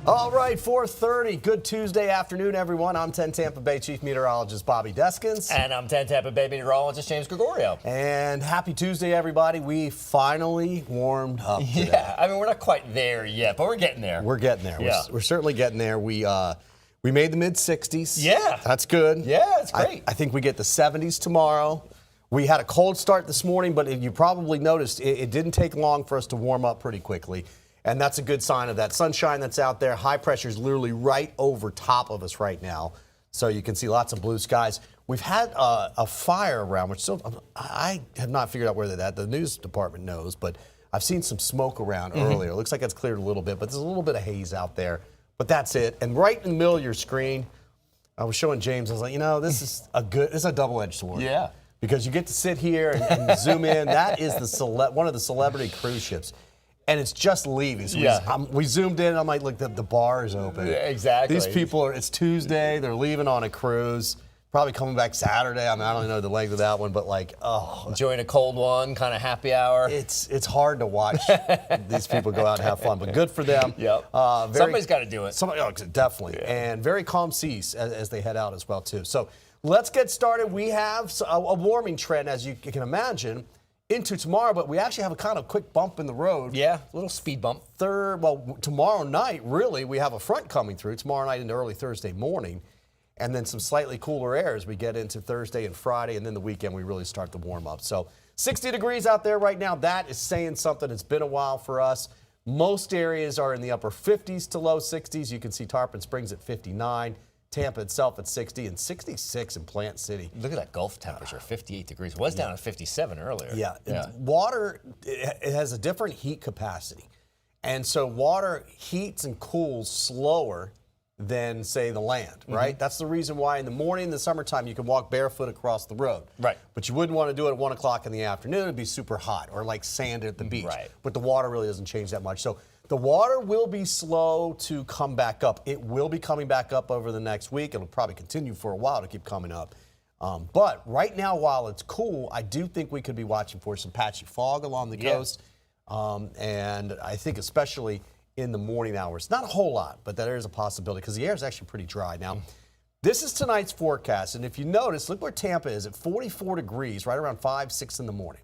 All right, 4:30. Good Tuesday afternoon, everyone. I'm 10 Tampa Bay Chief Meteorologist Bobby Deskins. And I'm 10 Tampa Bay Meteorologist James Gregorio. And happy Tuesday, everybody. We finally warmed up today. Yeah, I mean, we're not quite there yet, but we're getting there. We're getting there. Yeah. We're certainly getting there. We made the mid-60s. Yeah. That's good. Yeah, it's great. I think we get the 70s tomorrow. We had a cold start this morning, but you probably noticed it didn't take long for us to warm up pretty quickly. And that's a good sign of that sunshine that's out there. High pressure is literally right over top of us right now. So you can see lots of blue skies. We've had a fire around, which still, I have not figured out where they're at. The news department knows, but I've seen some smoke around earlier. It looks like it's cleared a little bit, but there's a little bit of haze out there. But that's it. And right in the middle of your screen, I was showing James, I was like, this is a double-edged sword. Yeah. Because you get to sit here and zoom in. That is one of the celebrity cruise ships. And it's just leaving. So we zoomed in, and I'm like, look, the bar is open. Yeah, exactly. These people it's Tuesday, they're leaving on a cruise, probably coming back Saturday. I mean, I don't know the length of that one, but enjoying a cold one, kind of happy hour. It's hard to watch these people go out and have fun, but good for them. Yep. Somebody's got to do it. Definitely. Yeah. And very calm seas as they head out as well, too. So let's get started. We have a warming trend, as you can imagine, into tomorrow, but we actually have a kind of quick bump in the road. Yeah, a little speed bump. Tomorrow night, really, we have a front coming through. Tomorrow night into early Thursday morning, and then some slightly cooler air as we get into Thursday and Friday, and then the weekend we really start to warm up. So 60 degrees out there right now. That is saying something. It's been a while for us. Most areas are in the upper 50s to low 60s. You can see Tarpon Springs at 59. Tampa itself at 60 and 66 in Plant City. Look at that Gulf temperature, 58 degrees. It was down at 57 earlier. Yeah. Water, it has a different heat capacity. And so water heats and cools slower than, say, the land, right? That's the reason why in the morning, in the summertime, you can walk barefoot across the road. Right. But you wouldn't want to do it at 1 o'clock in the afternoon. It'd be super hot or like sand at the beach. Right. But the water really doesn't change that much. So the water will be slow to come back up. It will be coming back up over the next week. It'll probably continue for a while to keep coming up. But right now, while it's cool, I do think we could be watching for some patchy fog along the coast. And I think especially in the morning hours. Not a whole lot, but there is a possibility because the air is actually pretty dry. Now, this is tonight's forecast. And if you notice, look where Tampa is at 44 degrees, right around 5, 6 in the morning.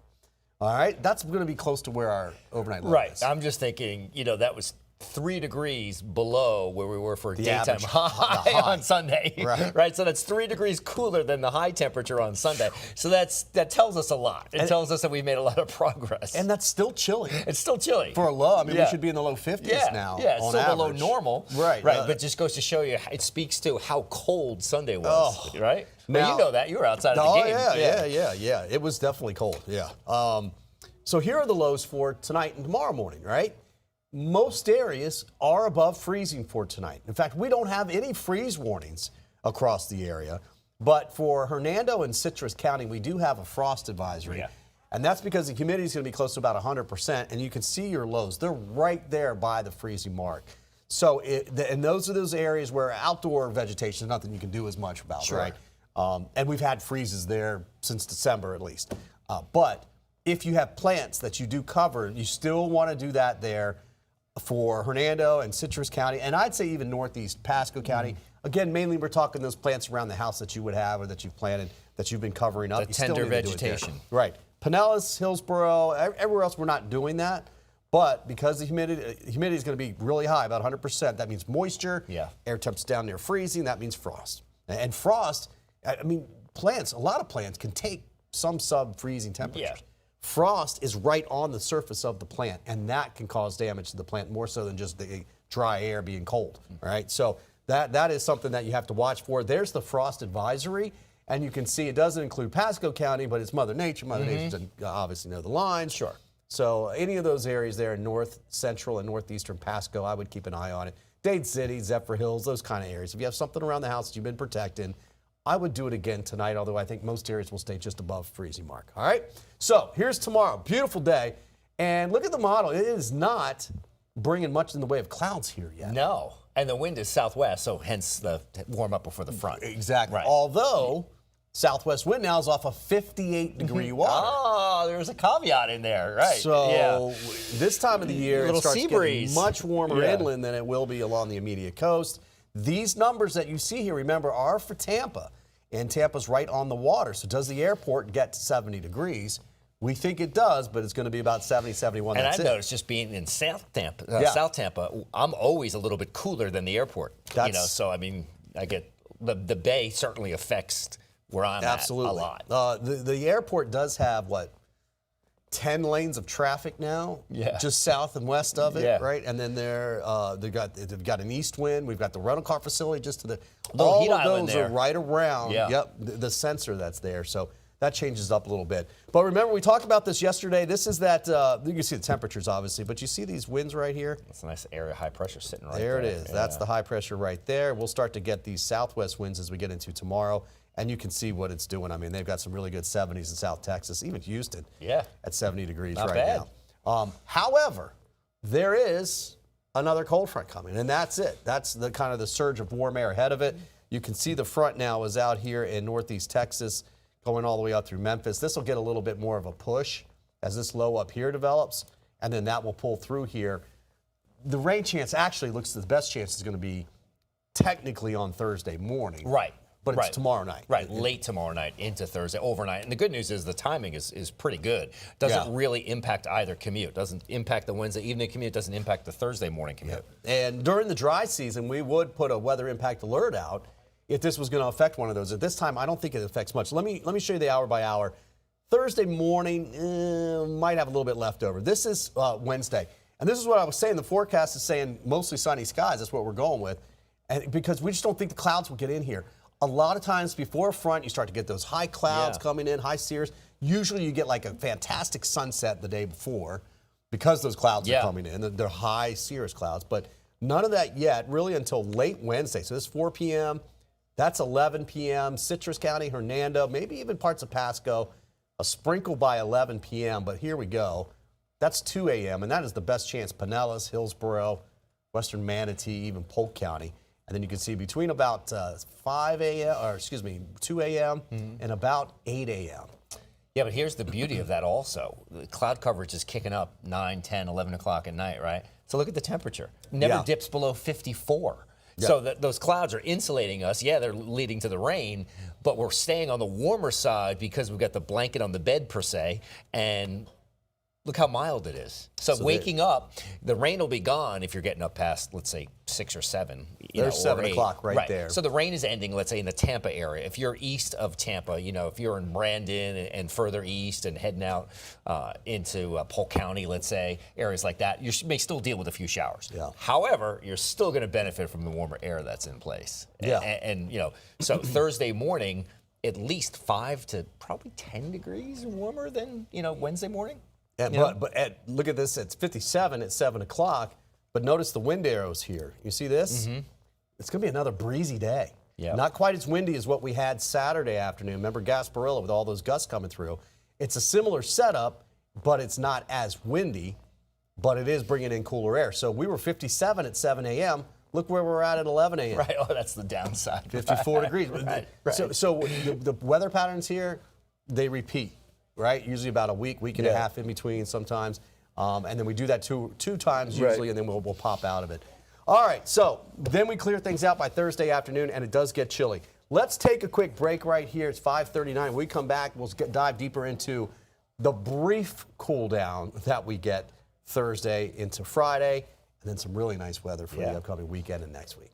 All right, that's going to be close to where our overnight low is. I'm just thinking, that was 3 degrees below where we were for a daytime high on Sunday. Right. So that's 3 degrees cooler than the high temperature on Sunday. So that tells us a lot. It tells us that we made a lot of progress. And that's still chilly. It's still chilly. For a low, I mean, we should be in the low 50s now. Yeah, it's on still average. below normal. Right. But just goes to show you, it speaks to how cold Sunday was. Right? Now, well, you know that. You were outside of the game. Yeah. It was definitely cold. Yeah. So here are the lows for tonight and tomorrow morning, right? Most areas are above freezing for tonight. In fact, we don't have any freeze warnings across the area. But for Hernando and Citrus County, we do have a frost advisory. Yeah. And that's because the humidity is going to be close to about 100%. And you can see your lows. They're right there by the freezing mark. So, and those are those areas where outdoor vegetation is nothing you can do as much about, right? And we've had freezes there since December at least. But if you have plants that you do cover, you still want to do that there for Hernando and Citrus County, and I'd say even northeast Pasco County. Again, mainly we're talking those plants around the house that you would have or that you've planted that you've been covering up. The tender vegetation. Right. Pinellas, Hillsborough, everywhere else we're not doing that. But because the humidity is going to be really high, about 100%, that means moisture. Yeah. Air temps down near freezing, that means frost. And frost, I mean, plants, a lot of plants can take some sub-freezing temperatures. Yeah. Frost is right on the surface of the plant, and that can cause damage to the plant more so than just the dry air being cold, right? So that is something that you have to watch for. There's the frost advisory, and you can see it doesn't include Pasco County, but it's Mother Nature. Mother Nature doesn't obviously know the lines. Sure. So any of those areas there in north, central, and northeastern Pasco, I would keep an eye on it. Dade City, Zephyr Hills, those kind of areas. If you have something around the house that you've been protecting, I would do it again tonight, although I think most areas will stay just above freezing mark. All right? So here's tomorrow. Beautiful day. And look at the model. It is not bringing much in the way of clouds here yet. No. And the wind is southwest, so hence the warm up before the front. Exactly. Right. Although southwest wind now is off of 58-degree water. Oh, there's a caveat in there, right? So this time of the year, it starts sea getting breeze. much warmer inland than it will be along the immediate coast. These numbers that you see here, remember, are for Tampa. And Tampa's right on the water. So does the airport get to 70 degrees? We think it does, but it's going to be about 70, 71. And That's I've it. noticed just being in South Tampa, I'm always a little bit cooler than the airport. So I mean, I get the bay certainly affects where I'm at a lot. The airport does have, 10 lanes of traffic now, just south and west of it, right? And then they've got an east wind. We've got the rental car facility just to the all heat of island those there. are right around. The sensor that's there. So that changes up a little bit. But remember, we talked about this yesterday. This is that you can see the temperatures obviously, but you see these winds right here. That's a nice area of high pressure sitting right there. There it is. Yeah. That's the high pressure right there. We'll start to get these southwest winds as we get into tomorrow. And you can see what it's doing. I mean, they've got some really good 70s in South Texas, even Houston at 70 degrees Not right bad. now. However, there is another cold front coming, and that's it. That's the kind of the surge of warm air ahead of it. You can see the front now is out here in northeast Texas, going all the way up through Memphis. This will get a little bit more of a push as this low up here develops, and then that will pull through here. The rain chance actually looks the best chance is going to be technically on Thursday morning. Right. But it's tomorrow night. Right, late tomorrow night into Thursday, overnight. And the good news is the timing is pretty good. Doesn't really impact either commute. Doesn't impact the Wednesday evening commute. Doesn't impact the Thursday morning commute. And during the dry season, we would put a weather impact alert out if this was going to affect one of those. At this time, I don't think it affects much. Let me show you the hour by hour. Thursday morning might have a little bit left over. This is Wednesday. And this is what I was saying. The forecast is saying mostly sunny skies. That's what we're going with. And because we just don't think the clouds will get in here. A lot of times before a front, you start to get those high clouds coming in, high cirrus. Usually you get like a fantastic sunset the day before because those clouds are coming in. They're high cirrus clouds, but none of that yet really until late Wednesday. So this is 4 p.m., that's 11 p.m., Citrus County, Hernando, maybe even parts of Pasco, a sprinkle by 11 p.m., but here we go. That's 2 a.m., and that is the best chance. Pinellas, Hillsborough, Western Manatee, even Polk County. And then you can see between about 2 a.m. and about 8 a.m. Yeah, but here's the beauty of that also. The cloud coverage is kicking up 9, 10, 11 o'clock at night, right? So look at the temperature. Never dips below 54. So those clouds are insulating us. Yeah, they're leading to the rain, but we're staying on the warmer side because we've got the blanket on the bed, per se, and look how mild it is. So waking up, the rain will be gone if you're getting up past, let's say, 6 or 7. There's 7 o'clock right there. So the rain is ending, let's say, in the Tampa area. If you're east of Tampa, if you're in Brandon and further east and heading out into Polk County, let's say, areas like that, you may still deal with a few showers. However, you're still going to benefit from the warmer air that's in place. And so Thursday morning, at least 5 to probably 10 degrees warmer than, Wednesday morning. But look at this, it's 57 at 7 o'clock, but notice the wind arrows here. You see this? It's going to be another breezy day. Not quite as windy as what we had Saturday afternoon. Remember Gasparilla with all those gusts coming through. It's a similar setup, but it's not as windy, but it is bringing in cooler air. So we were 57 at 7 a.m. Look where we're at 11 a.m. Right, that's the downside. 54 degrees. Right. So the weather patterns here, they repeat. Right, usually about a week and a half in between sometimes, and then we do that two times usually, and then we'll pop out of it. All right, so then we clear things out by Thursday afternoon, and it does get chilly. Let's take a quick break right here. It's 5:39. When we come back, we'll dive deeper into the brief cool down that we get Thursday into Friday, and then some really nice weather for the upcoming weekend and next week.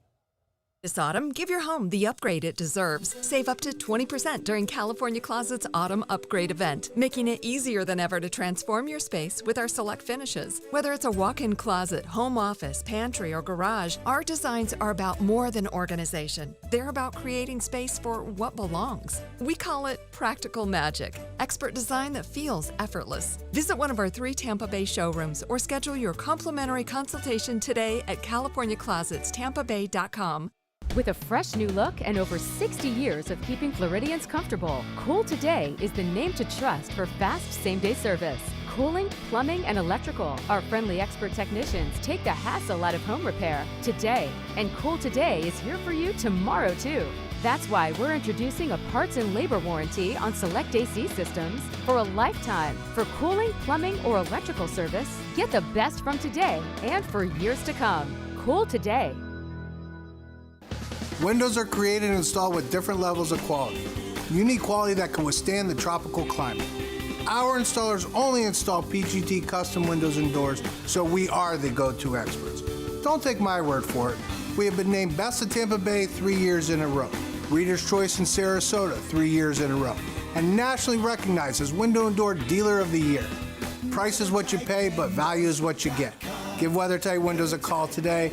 This autumn, give your home the upgrade it deserves. Save up to 20% during California Closet's Autumn Upgrade event, making it easier than ever to transform your space with our select finishes. Whether it's a walk-in closet, home office, pantry, or garage, our designs are about more than organization. They're about creating space for what belongs. We call it practical magic, expert design that feels effortless. Visit one of our 3 Tampa Bay showrooms or schedule your complimentary consultation today at CaliforniaClosetsTampaBay.com. With a fresh new look and over 60 years of keeping Floridians comfortable, Cool Today is the name to trust for fast same-day service. Cooling, plumbing, and electrical. Our friendly expert technicians take the hassle out of home repair today. And Cool Today is here for you tomorrow, too. That's why we're introducing a parts and labor warranty on select AC systems for a lifetime. For cooling, plumbing, or electrical service, get the best from today and for years to come. Cool today. Windows are created and installed with different levels of quality. You need quality that can withstand the tropical climate. Our installers only install PGT custom windows and doors, so we are the go-to experts. Don't take my word for it. We have been named Best of Tampa Bay 3 years in a row, Reader's Choice in Sarasota 3 years in a row, and nationally recognized as Window and Door Dealer of the Year. Price is what you pay, but value is what you get. Give WeatherTight Windows a call today,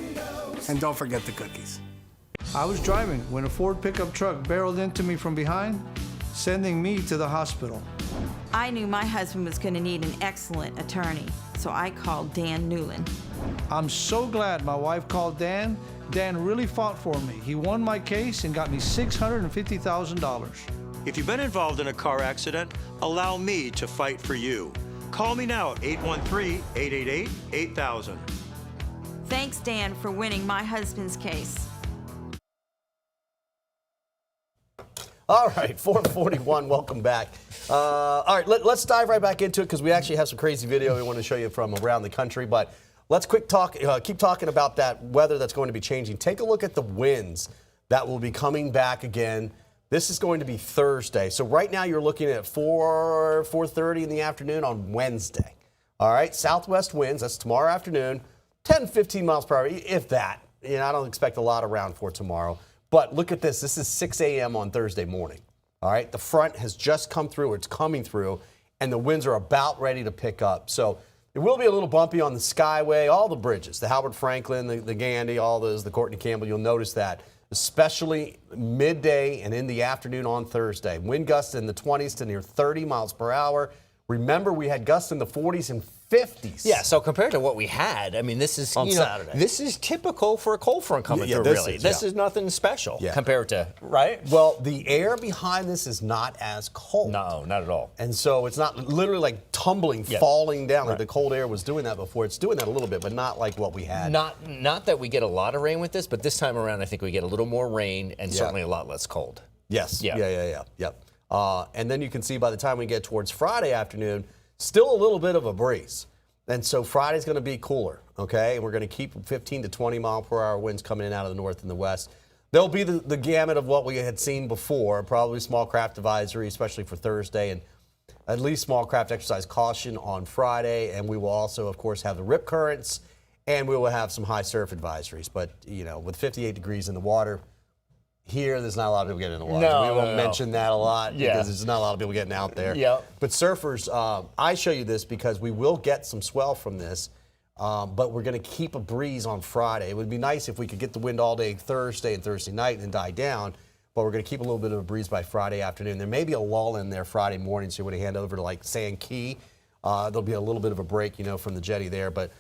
and don't forget the cookies. I was driving when a Ford pickup truck barreled into me from behind, sending me to the hospital. I knew my husband was going to need an excellent attorney, so I called Dan Newland. I'm so glad my wife called Dan. Dan really fought for me. He won my case and got me $650,000. If you've been involved in a car accident, allow me to fight for you. Call me now at 813-888-8000. Thanks, Dan, for winning my husband's case. All right, 441, welcome back. All right, let's dive right back into it because we actually have some crazy video we want to show you from around the country. But let's keep talking about that weather that's going to be changing. Take a look at the winds that will be coming back again. This is going to be Thursday. So right now you're looking at 4:30 in the afternoon on Wednesday. All right, southwest winds, that's tomorrow afternoon, 10, 15 miles per hour, if that. You know, I don't expect a lot around for tomorrow. But look at this. This is 6 a.m. on Thursday morning. All right. The front has just come through, or it's coming through, and the winds are about ready to pick up. So it will be a little bumpy on the Skyway, all the bridges, the Howard Franklin, the Gandy, all those, the Courtney Campbell. You'll notice that, especially midday and in the afternoon on Thursday. Wind gusts in the 20s to near 30 miles per hour. Remember, we had gusts in the 40s and 50s. Yeah, so compared to what we had, I mean, this is on Saturday. This is typical for a cold front coming through. This is nothing special compared to, right? Well, the air behind this is not as cold. No, not at all. And so it's not literally like tumbling, falling down like the cold air was doing that before. It's doing that a little bit, but not like what we had. Not that we get a lot of rain with this, but this time around, I think we get a little more rain and certainly a lot less cold. Yes. Yep. And then you can see by the time we get towards Friday afternoon, still a little bit of a breeze. And so Friday's going to be cooler, okay? And we're going to keep 15 to 20 mile per hour winds coming in out of the north and the west. There'll be the gamut of what we had seen before, probably small craft advisory, especially for Thursday, and at least small craft exercise caution on Friday. And we will also, of course, have the rip currents, and we will have some high surf advisories. But, you know, with 58 degrees in the water, here, there's not a lot of people getting in the water. We won't mention that a lot because there's not a lot of people getting out there. But surfers, I show you this because we will get some swell from this, but we're going to keep a breeze on Friday. It would be nice if we could get the wind all day Thursday and Thursday night and die down, but we're going to keep a little bit of a breeze by Friday afternoon. There may be a lull in there Friday morning, so when you hand over to like Sand Key, there'll be a little bit of a break, you know, from the jetty there, but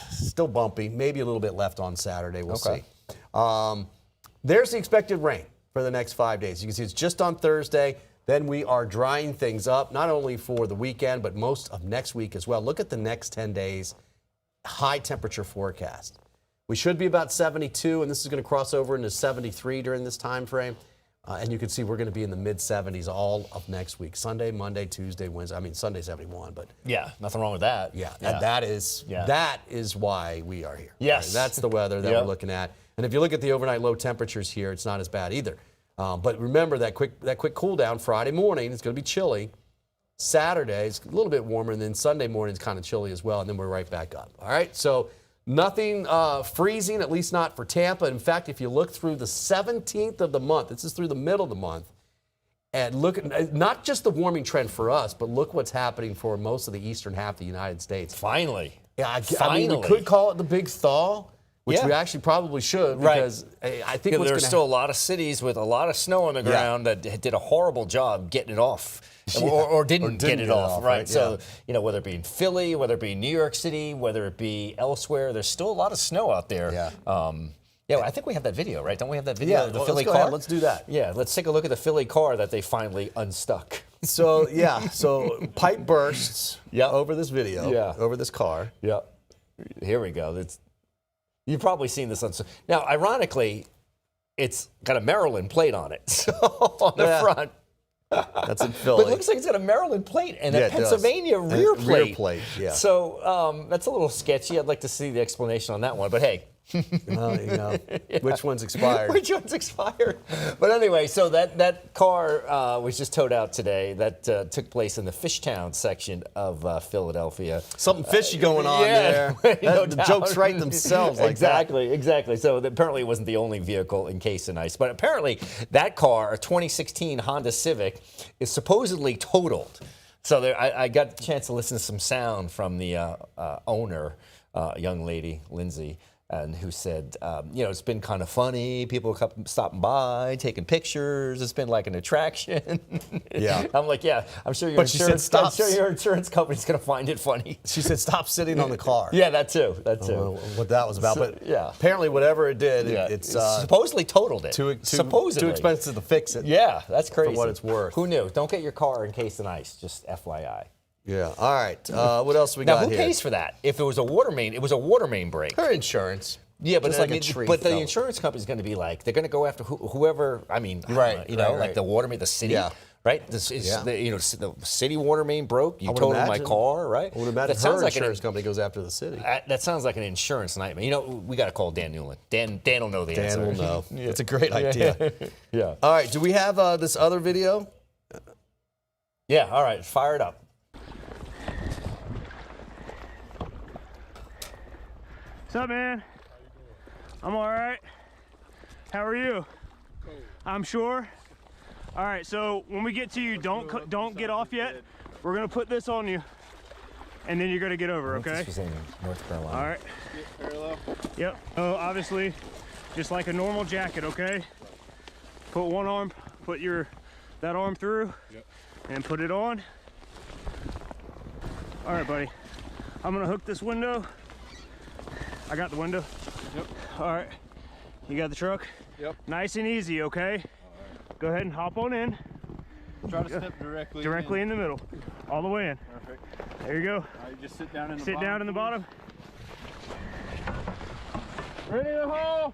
still bumpy. Maybe a little bit left on Saturday. We'll see. There's the expected rain for the next 5 days. You can see it's just on Thursday. Then we are drying things up, not only for the weekend, but most of next week as well. Look at the next 10 days, high temperature forecast. We should be about 72, and this is going to cross over into 73 during this time frame. And you can see we're going to be in the mid-70s all of next week. Sunday, Monday, Tuesday, Wednesday. I mean, Sunday 71, but nothing wrong with that. And that is why we are here. Yes. Right? That's the weather that we're looking at. And if you look at the overnight low temperatures here, it's not as bad either. But remember that quick cool down Friday morning. It's going to be chilly. Saturday is a little bit warmer, and then Sunday morning is kind of chilly as well, and then we're right back up. All right, so nothing freezing, at least not for Tampa. In fact, if you look through the 17th of the month, this is through the middle of the month, and look at not just the warming trend for us, but look what's happening for most of the eastern half of the United States. Finally. I mean, we could call it the big thaw. Which we actually probably should, because I think there's still a lot of cities with a lot of snow on the ground that did a horrible job getting it off, or didn't get it off, right? So, you know, whether it be in Philly, whether it be New York City, whether it be elsewhere, there's still a lot of snow out there. I think we have that video, right? Don't we have that video of the Philly car? Ahead. Let's do that. Yeah, let's take a look at the Philly car that they finally unstuck. So, so pipe bursts over this video, over this car. Here we go. You've probably seen this on. Now, ironically, it's got a Maryland plate on it so on the front. That's in Philly. But it looks like it's got a Maryland plate and Yeah, a it does. Pennsylvania rear plate. Rear plate, yeah. So that's a little sketchy. I'd like to see the explanation on that one. But hey. Well, you know, which one's expired? Which one's expired? But anyway, so that car was just towed out today. That took place in the Fishtown section of Philadelphia. Something fishy going on there. No The doubt. jokes write themselves like Exactly. So apparently it wasn't the only vehicle encased in ice. But apparently that car, a 2016 Honda Civic, is supposedly totaled. So there, I got a chance to listen to some sound from the owner, young lady, Lindsay, and who said, it's been kind of funny. People kept stopping by, taking pictures. It's been like an attraction. Yeah. I'm like, yeah, I'm sure your But she said, I'm sure your insurance company's going to find it funny. She said, "Stop sitting on the car." Yeah, that too. I don't know what that was about, but yeah. apparently whatever it did, Yeah. it's supposedly totaled it. too supposedly. expensive to fix it. Yeah, that's crazy. For what it's worth. Who knew? Don't get your car encased in ice. Just FYI. Yeah. All right. What else we Now, got who here? pays for that? If it was a water main, it was a water main break. Her insurance. Yeah, but Just I like a mean, tree but the fell. insurance company's going to be like, they're going to go after whoever. I mean, Right, like right. the water main, the city. Yeah. Right. This is Yeah. the city water main broke. You I would totaled my imagine- car. Right. I would imagine That sounds her like insurance company goes after the city. That sounds like an insurance nightmare. You know, we got to call Dan Newland. Dan will know the answer. Dan will know. It's a great idea. Yeah. All right. Do we have this other video? Yeah. All right. Fire it up. What's up, man? I'm all right. How are you? I'm sure. All right, so when we get to you, don't get off yet. We're gonna put this on you, and then you're gonna get over, okay? This was in North Carolina. All right. Parallel. Yep. So obviously, just like a normal jacket, okay? Put one arm, put that arm through, and put it on. All right, buddy. I'm gonna hook this window. I got the window. Yep. All right. You got the truck? Yep. Nice and easy, okay? All right. Go ahead and hop on in. Try to step directly in the middle. All the way in. Perfect. There you go. All right, just sit down in the Sit bottom. down in the bottom. Ready to haul.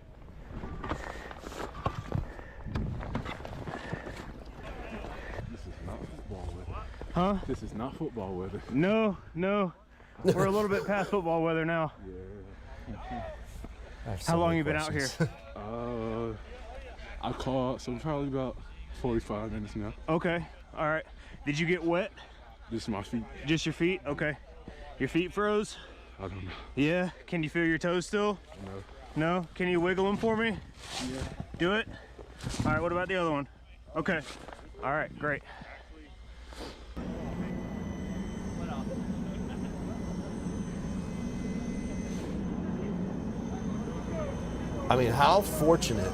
This is not football weather. Huh? This is not football weather. No. We're a little bit past football weather now. How long you been out here? I called, so probably about 45 minutes now. Okay. All right. Did you get wet? Just my feet. Just your feet? Okay. Your feet froze? I don't know. Yeah. Can you feel your toes still? No. No? Can you wiggle them for me? Yeah. Do it? All right, what about the other one? Okay. All right, great. I mean, how fortunate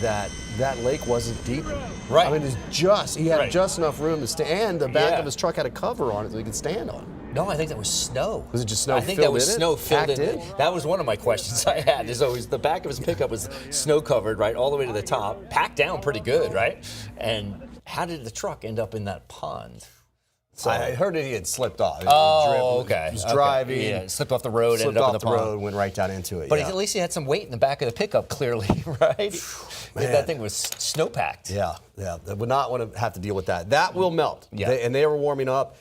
that that lake wasn't deep. Right. I mean, he had Right. just enough room to stand, and the back Yeah. of his truck had a cover on it so he could stand on. No, I think that was snow. Was it just snow I think that filled was in it? snow filled Packed in. in? That was one of my questions I had. Is always the back of his pickup was snow covered, right, all the way to the top, packed down pretty good, right? And how did the truck end up in that pond? So I heard that he had slipped off. Okay. He was Okay. driving. Yeah, slipped off the road, Slipped ended up off in the the pond. road, went right down into it. But yeah. at least he had some weight in the back of the pickup, clearly, right? That thing was snow packed. Yeah. They would not want to have to deal with that. That will melt. Yeah. And they were warming up.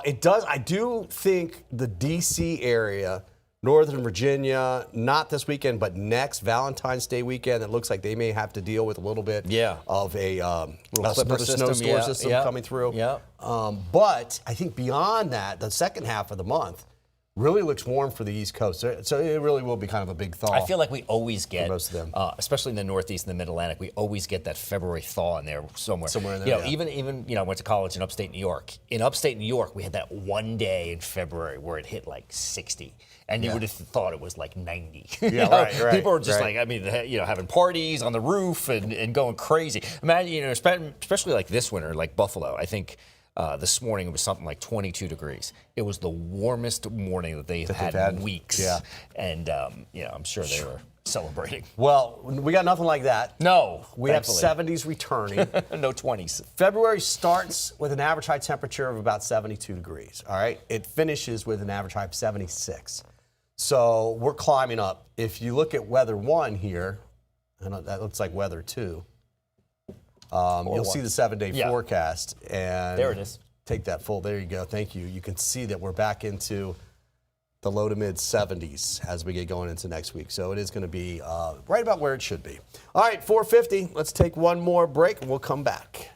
It does. I do think the D.C. area, Northern Virginia, not this weekend, but next Valentine's Day weekend, it looks like they may have to deal with a little bit of a clipper another system, snowstorm system coming through. Yeah. But I think beyond that, the second half of the month really looks warm for the East Coast. So it really will be kind of a big thaw. I feel like we always get, most of them. especially in the Northeast and the Mid-Atlantic, we always get that February thaw in there somewhere. Somewhere in there, You know, yeah. even I went to college in upstate New York. In upstate New York, we had that one day in February where it hit like 60. And you would have thought it was like 90. Yeah, You know, right. People were just right. like, I mean, having parties on the roof and going crazy. Imagine, especially like this winter, like Buffalo, I think this morning it was something like 22 degrees. It was the warmest morning that they've had in weeks. Yeah. And, I'm sure they were celebrating. Well, we got nothing like that. No. We have thankfully. 70s returning. No 20s. February starts with an average high temperature of about 72 degrees, all right? It finishes with an average high of 76. So we're climbing up. If you look at Weather One here, I know that looks like weather too. You'll see the 7-day forecast. And there it is. Take that full. There you go. Thank you. You can see that we're back into the low to mid 70s as we get going into next week. So it is going to be right about where it should be. All right, 4:50. Let's take one more break and we'll come back.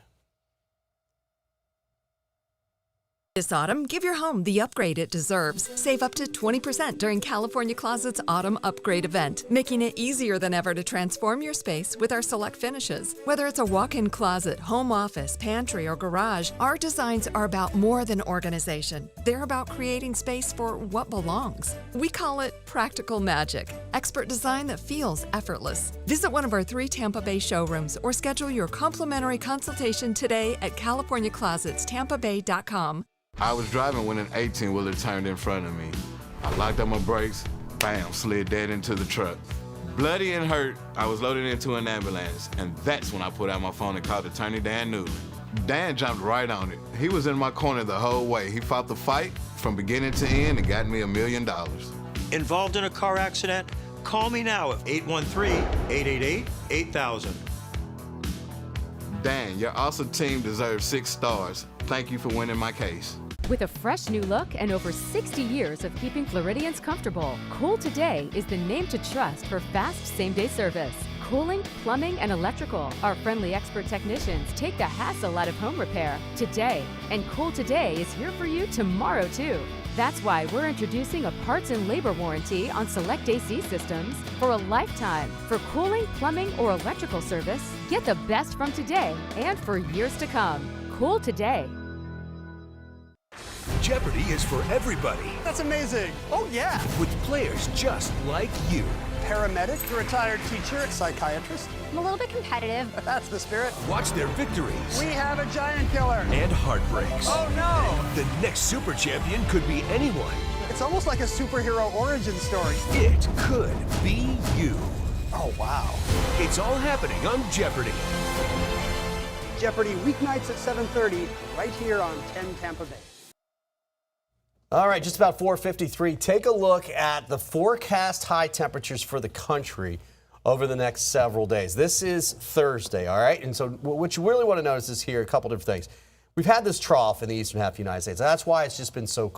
This autumn, give your home the upgrade it deserves. Save up to 20% during California Closet's Autumn Upgrade event, making it easier than ever to transform your space with our select finishes. Whether it's a walk-in closet, home office, pantry, or garage, our designs are about more than organization. They're about creating space for what belongs. We call it practical magic, expert design that feels effortless. Visit one of our 3 Tampa Bay showrooms or schedule your complimentary consultation today at CaliforniaClosetsTampaBay.com. I was driving when an 18-wheeler turned in front of me. I locked up my brakes, bam, slid dead into the truck. Bloody and hurt, I was loaded into an ambulance, and that's when I put out my phone and called attorney Dan Newton. Dan jumped right on it. He was in my corner the whole way. He fought the fight from beginning to end and got me $1 million. Involved in a car accident? Call me now at 813-888-8000. Dan, your awesome team deserves 6 stars. Thank you for winning my case. With a fresh new look and over 60 years of keeping Floridians comfortable, Cool Today is the name to trust for fast same-day service. Cooling, plumbing, and electrical. Our friendly expert technicians take the hassle out of home repair today. And Cool Today is here for you tomorrow, too. That's why we're introducing a parts and labor warranty on select AC systems for a lifetime. For cooling, plumbing, or electrical service, get the best from today and for years to come. Cool Today. Jeopardy is for everybody. That's amazing. Oh, yeah. With players just like you. Paramedic, retired teacher, psychiatrist. I'm a little bit competitive. That's the spirit. Watch their victories. We have a giant killer. And heartbreaks. Oh, no. The next super champion could be anyone. It's almost like a superhero origin story. It could be you. Oh, wow. It's all happening on Jeopardy! Jeopardy weeknights at 7:30, right here on 10 Tampa Bay. All right, just about 4:53. Take a look at the forecast high temperatures for the country over the next several days. This is Thursday, all right? And so what you really want to notice is here a couple different things. We've had this trough in the eastern half of the United States. That's why it's just been so cold.